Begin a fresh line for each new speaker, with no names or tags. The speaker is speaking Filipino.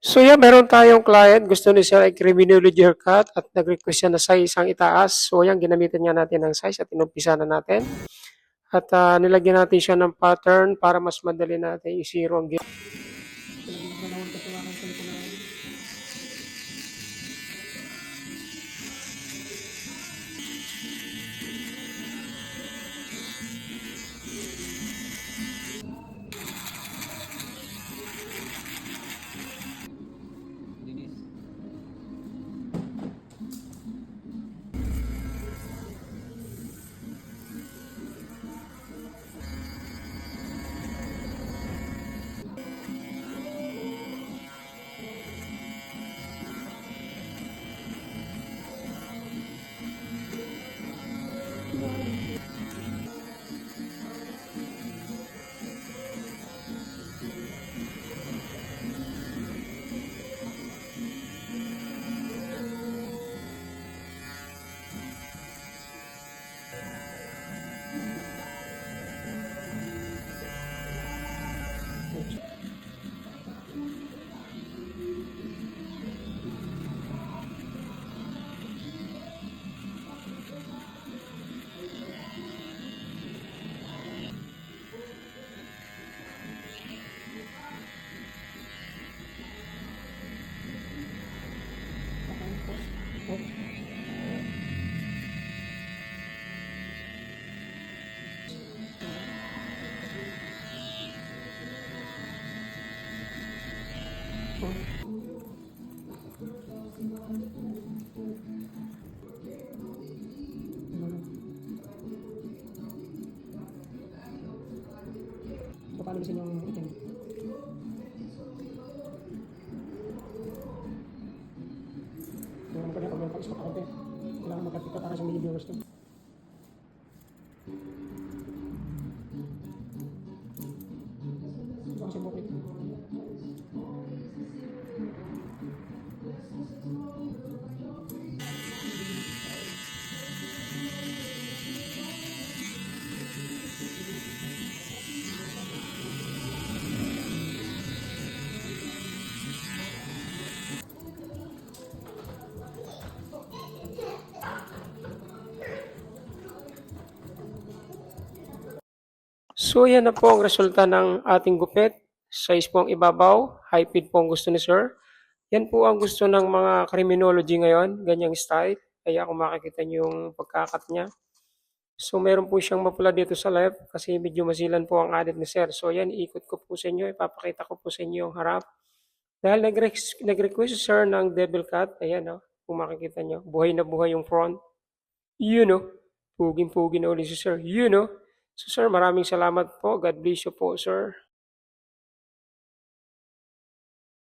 So yeah, meron tayong client, gusto niya siya ay criminology haircut at nag-request siya na size ang itaas. So yan, ginamitan nga natin ng size at inumpisa na natin. At nilagyan natin siya ng pattern para mas madali natin i-zero ang gilid. So, paano gusto nyo itin? Kailangan ko na pag stop ako, kailangan magkapit ka para sa mga viewers to. Ito kasi bukit. So yan na po ang resulta ng ating gupit. Size po ang ibabaw, high feed po ang gusto ni sir. Yan po ang gusto ng mga criminology ngayon, ganyang style. Kaya kung makikita niyo yung pagkakat niya. So meron po siyang mapula dito sa left kasi medyo masilan po ang added ni sir. So yan, iikot ko po sa inyo, ipapakita ko po sa inyo yung harap. Dahil nag-request si sir ng devil cut, ayan o, kung makikita niyo, buhay na buhay yung front. Yun o, puging-pugi na ulit si sir. Yun o. So sir, maraming salamat po. God bless you po sir.